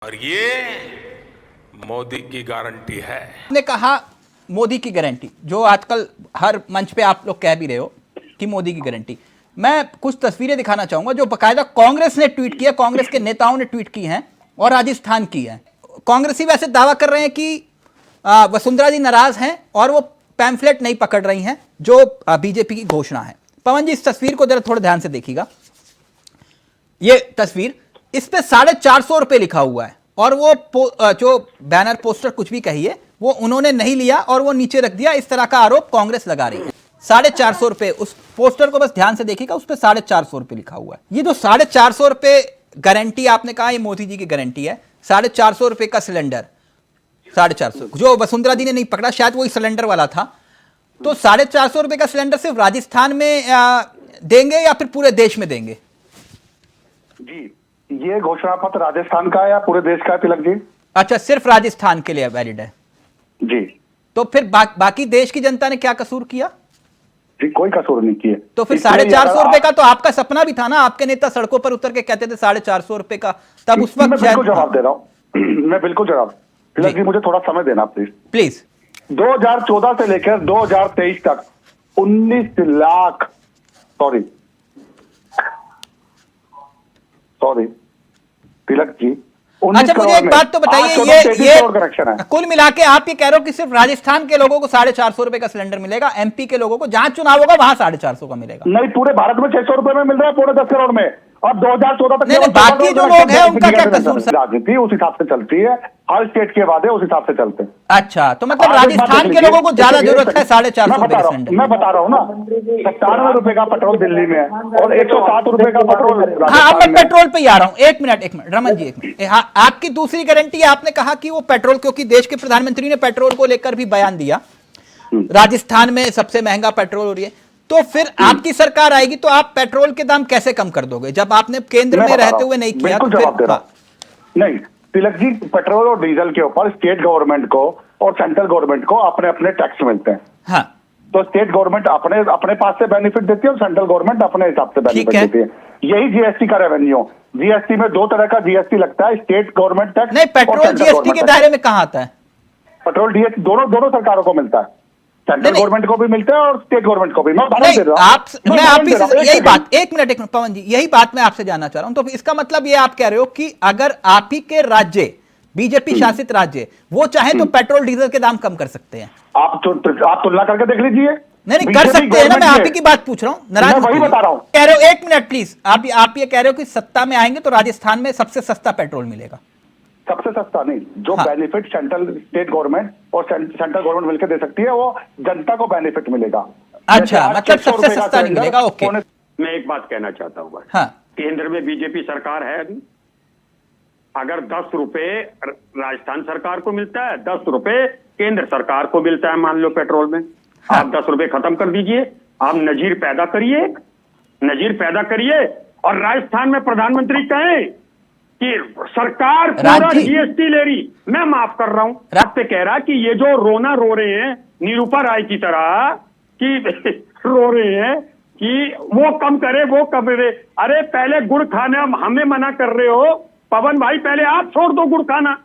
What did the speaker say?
और ये मोदी की गारंटी है। ने कहा मोदी की गारंटी, जो आजकल हर मंच पे आप लोग कह भी रहे हो कि मोदी की गारंटी। मैं कुछ तस्वीरें दिखाना चाहूंगा जो बकायदा कांग्रेस ने ट्वीट किया, कांग्रेस के नेताओं ने ट्वीट की हैं और राजस्थान की है। कांग्रेसी वैसे दावा कर रहे हैं कि वसुंधरा जी नाराज हैं और वो पैम्फलेट नहीं पकड़ रही हैं जो बीजेपी की घोषणा है। पवन जी, इस तस्वीर को जरा थोड़ा ध्यान से देखिएगा। ये तस्वीर, इस पे 450 रुपए लिखा हुआ है और वो जो बैनर पोस्टर कुछ भी कहिए वो उन्होंने नहीं लिया और वो नीचे रख दिया। इस तरह का आरोप कांग्रेस लगा रही है। 450 रुपए, उस पोस्टर को बस ध्यान से देखिएगा, उस पे 450 रुपए लिखा हुआ है। ये जो 450 रुपए गारंटी आपने कहा, ये मोदी जी की गारंटी है। 450 रुपए का सिलेंडर, 450 जो वसुंधरा जी ने नहीं पकड़ा, शायद वही सिलेंडर वाला था। तो 450 रुपए का सिलेंडर सिर्फ राजस्थान में देंगे या फिर पूरे देश में देंगे? जी, ये घोषणा पत्र राजस्थान का है या पूरे देश का है तिलक जी? अच्छा, सिर्फ राजस्थान के लिए वैलिड है जी। तो फिर बाकी देश की जनता ने क्या कसूर किया? जी, कोई कसूर नहीं किए। तो फिर 450 रुपए का तो आपका सपना भी था ना। आपके नेता सड़कों पर उतर के कहते थे 450 रुपए का, तब उस वक्त। मैं बिल्कुल जवाब दे रहा हूँ मैं बिल्कुल जवाब। तिलक जी, मुझे थोड़ा समय देना प्लीज। 2014 से लेकर 2023 तक 19 लाख सॉरी तिलक जी, अच्छा, मुझे एक बात तो बताइए, ये कुल मिला के आप ये कह रहे हो कि सिर्फ राजस्थान के लोगों को 450 रुपए का सिलेंडर मिलेगा, एमपी के लोगों को जहां चुनाव होगा वहां 450 का मिलेगा? नहीं, पूरे भारत में 600 रुपए में मिल रहा है, पूरे 10 करोड़ में। और 2014 तक नहीं, बाकी जो लोग हैं उनका क्या कसूर? राजनीति उस हिसाब से चलती है, हर स्टेट के वादे उस हिसाब से चलते हैं। अच्छा, तो मतलब राजस्थान के लोगों को ज्यादा जरूरत है 450 रुपए का सिलेंडर? मैं बता रहा हूँ ना, 97 रुपए का पेट्रोल दिल्ली में है और 107 रुपए का पेट्रोल। हाँ, मैं पेट्रोल पे ही आ रहा हूँ। एक मिनट रमन जी, एक मिनट। हाँ, आपकी दूसरी गारंटी है, आपने कहा कि वो पेट्रोल, क्योंकि देश के प्रधानमंत्री ने पेट्रोल को लेकर भी बयान दिया, राजस्थान में सबसे महंगा पेट्रोल हो रही है। तो फिर आपकी सरकार आएगी तो आप पेट्रोल के दाम कैसे कम कर दोगे जब आपने केंद्र में रहते हुए नहीं किया? तो फिर नहीं तिलक जी, पेट्रोल और डीजल के ऊपर स्टेट गवर्नमेंट को और सेंट्रल गवर्नमेंट को अपने अपने टैक्स मिलते हैं। हाँ, तो स्टेट गवर्नमेंट अपने पास से बेनिफिट देती है और सेंट्रल गवर्नमेंट अपने हिसाब से बेनिफिट देती है। यही जीएसटी का रेवेन्यू। जीएसटी में दो तरह का जीएसटी लगता है, स्टेट गवर्नमेंट टैक्स। नहीं, पेट्रोल जीएसटी के दायरे में कहाँ आता है? पेट्रोल जीएसटी दोनों सरकारों को मिलता है, सेंट्रल गवर्नमेंट को भी मिलता है और स्टेट गवर्नमेंट को भी। मैं यही बात, एक मिनट पवन जी, यही बात मैं आपसे जानना चाह रहा हूं। तो इसका मतलब ये आप कह रहे हो कि अगर आप ही के राज्य, बीजेपी शासित राज्य, वो चाहे तो पेट्रोल डीजल के दाम कम कर सकते हैं? आप तुलना करके देख लीजिए। नहीं कर सकते हैं ना, मैं आप ही की बात पूछ रहा हूँ। नाराज वही बता रहा हूँ। कह रहे हो, एक मिनट प्लीज, आप ये कह रहे हो कि सत्ता में आएंगे तो राजस्थान में सबसे सस्ता पेट्रोल मिलेगा? सबसे सस्ता नहीं, जो बेनिफिट सेंट्रल स्टेट गवर्नमेंट और सेंट्रल गवर्नमेंट मिलकर दे सकती है वो जनता को बेनिफिट मिलेगा। अच्छा, मतलब सबसे सस्ता नहीं मिलेगा। ओके, मैं एक बात कहना चाहता हूँ। हाँ, केंद्र में बीजेपी सरकार है अभी। अगर 10 रुपए राजस्थान सरकार को मिलता है, 10 रुपए केंद्र सरकार को मिलता है, मान लो पेट्रोल में। हाँ, आप 10 रुपए खत्म कर दीजिए, आप नजीर पैदा करिए और राजस्थान में प्रधानमंत्री कहें कि सरकार पूरा जीएसटी ले रही, मैं माफ कर रहा हूं। आप पे कह रहा कि ये जो रोना रो रहे हैं नीरूपा राय की तरह कि रो रहे हैं कि वो कम करे, वो कम करे। अरे पहले गुड़ खाना हमें मना कर रहे हो पवन भाई, पहले आप छोड़ दो गुड़ खाना।